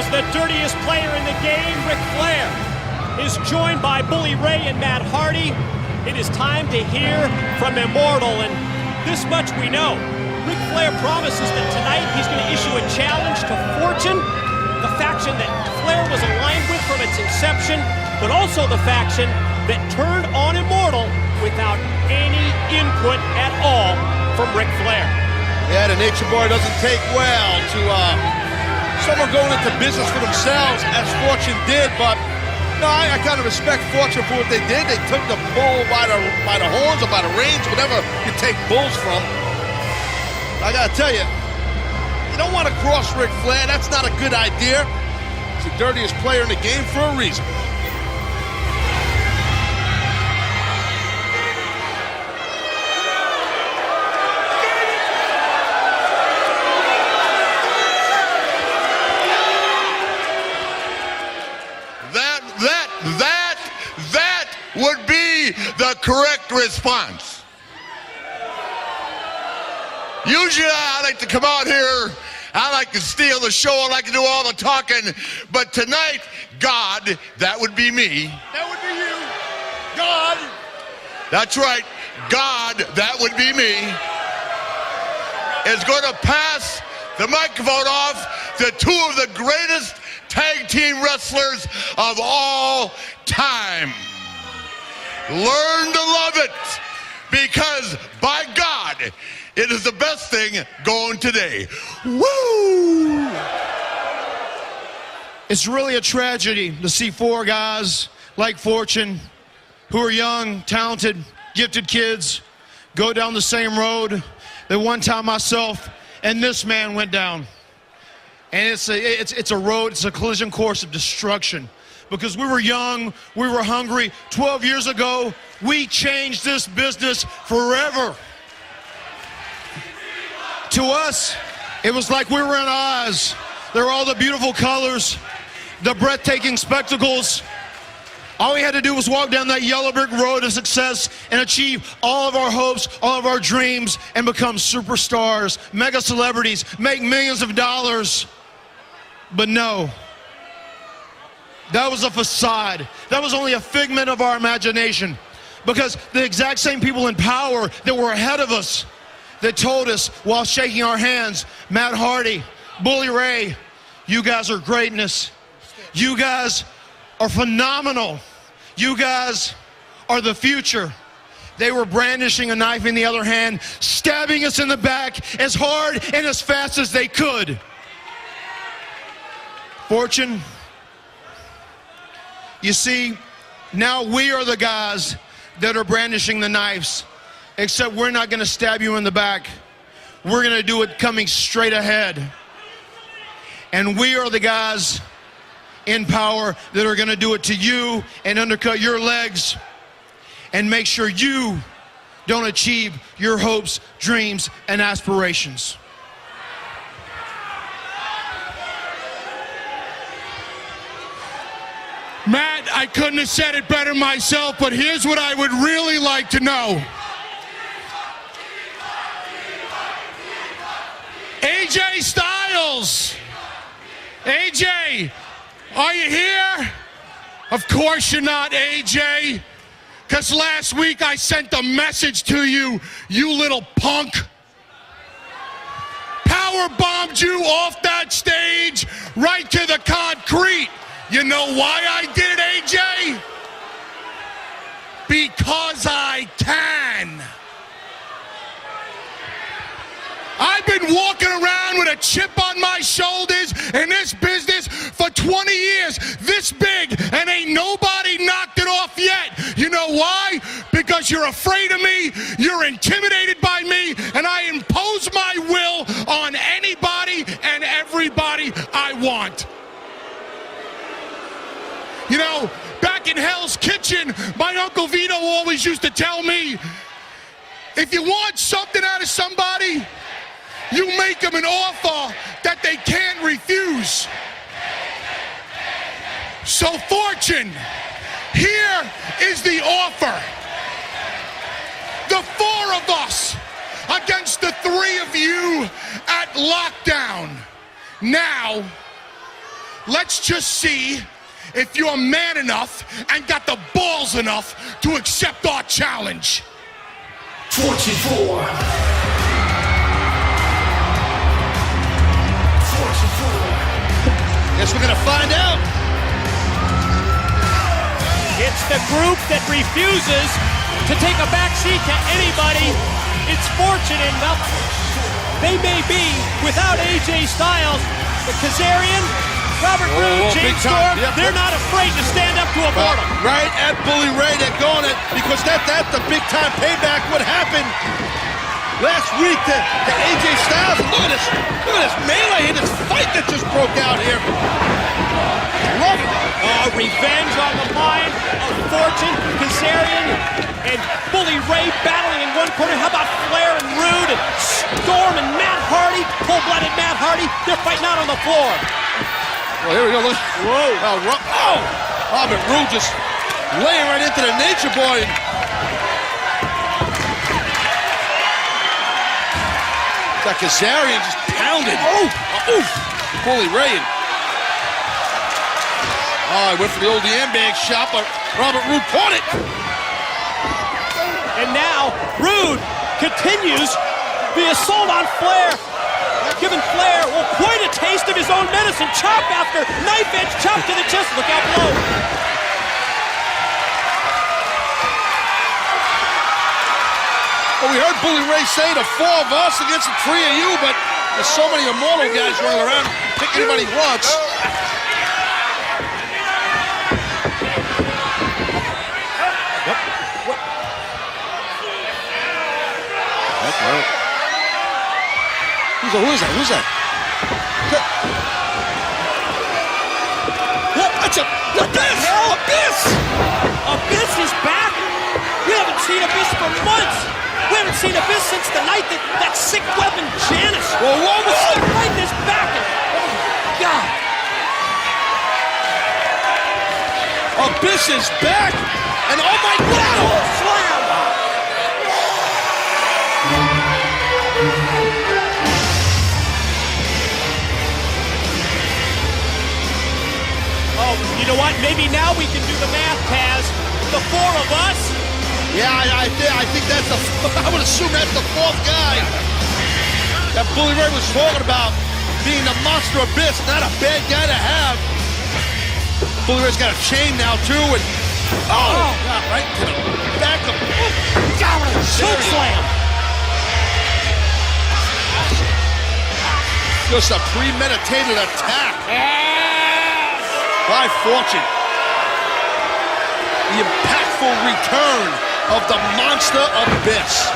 as the dirtiest player in the game, Ric Flair, is joined by Bully Ray and Matt Hardy. It is time to hear from Immortal, and this much we know. Ric Flair promises that tonight he's going to issue a challenge to Fortune, the faction that Flair was aligned with from its inception, but also the faction that turned on Immortal without any input at all from Ric Flair. Yeah, the Nature Boy doesn't take well to someone going into business for themselves, as Fortune did, but no, I kind of respect Fortune for what they did. They took the bull by the horns or by the reins, whatever you take bulls from. I gotta tell you, you don't want to cross Ric Flair. That's not a good idea. He's the dirtiest player in the game for a reason. That would be the correct response. Usually I like to come out here, I like to steal the show, I like to do all the talking, but tonight, God, that would be me. That would be you. God. That's right, God, that would be me, is going to pass the microphone off to two of the greatest tag team wrestlers of all time. Learn to love it, because by God, it is the best thing going today. Woo! It's really a tragedy to see four guys like Fortune, who are young, talented, gifted kids, go down the same road that one time myself and this man went down. And it's a road, it's a collision course of destruction. Because we were young, we were hungry. 12 years ago, we changed this business forever. To us, it was like we were in Oz. There were all the beautiful colors, the breathtaking spectacles. All we had to do was walk down that yellow brick road of success and achieve all of our hopes, all of our dreams, and become superstars, mega celebrities, make millions of dollars. But no, that was a facade. That was only a figment of our imagination. Because the exact same people in power that were ahead of us, that told us while shaking our hands, Matt Hardy, Bully Ray, you guys are greatness. You guys are phenomenal. You guys are the future. They were brandishing a knife in the other hand, stabbing us in the back as hard and as fast as they could. Fortune, you see, now we are the guys that are brandishing the knives, except we're not going to stab you in the back. We're going to do it coming straight ahead. And we are the guys in power that are going to do it to you and undercut your legs and make sure you don't achieve your hopes, dreams, and aspirations. Matt, I couldn't have said it better myself, but here's what I would really like to know. AJ Styles! AJ, are you here? Of course you're not, AJ. Because last week I sent a message to you, you little punk. Power bombed you off that stage right to the concrete. You know why I did it, AJ? Because I can. I've been walking around with a chip on my shoulders in this business for 20 years, this big, and ain't nobody knocked it off yet. You know why? Because you're afraid of me, you're intimidated by me, and I impose my will on anybody and everybody I want. You know, back in Hell's Kitchen, my Uncle Vito always used to tell me, if you want something out of somebody, you make them an offer that they can't refuse. So Fortune, here is the offer. The four of us against the three of you at Lockdown. Now, let's just see if you're man enough and got the balls enough to accept our challenge. Fortune 4. Guess we're gonna find out. It's the group that refuses to take a backseat to anybody. It's Fortune enough. They may be without AJ Styles, but Kazarian, Robert Roode, big James time. Storm, Yep. they're not afraid to stand up to a mortal. Right at Bully Ray, they're going it because that's the big time payback. What happened last week to AJ Styles? Look at this melee and this fight that just broke out here. Love it. Revenge on the mind of Fortune, Kazarian, and Bully Ray battling in one corner. How about Flair and Rude and Storm and Matt Hardy, cold-blooded Matt Hardy? They're fighting out on the floor. Well, here we go. Look. Whoa. But Rude just laying right into the Nature Boy. That Kazarian just pounded. Oof. Bully Ray. He went for the old handbag shot, but Robert Roode caught it. And now Rude continues the assault on Flair, giving Flair quite a taste of his own medicine. Chop after knife edge chop to the chest. Look out below. Well, we heard Bully Ray say the 4 of us against the 3 of you, but there's so many immortal guys running around. Pick anybody he wants. Who's that? That's Abyss! Abyss! Abyss is back. We haven't seen Abyss for months. We haven't seen Abyss since the night that sick weapon Janice. Whoa. Stick right in his back. And, oh my God. Abyss is back, and oh my God! Slam. Oh, you know what? Maybe now we can do the math, Taz. The 4 of us. Yeah, I think that's I would assume that's the 4th guy that Bully Ray was talking about, being the monster Abyss. Not a bad guy to have. Bully Ray's got a chain now too, and God, right to the back of Choke slam. Just a premeditated attack by Fortune. The impactful return of the monster Abyss.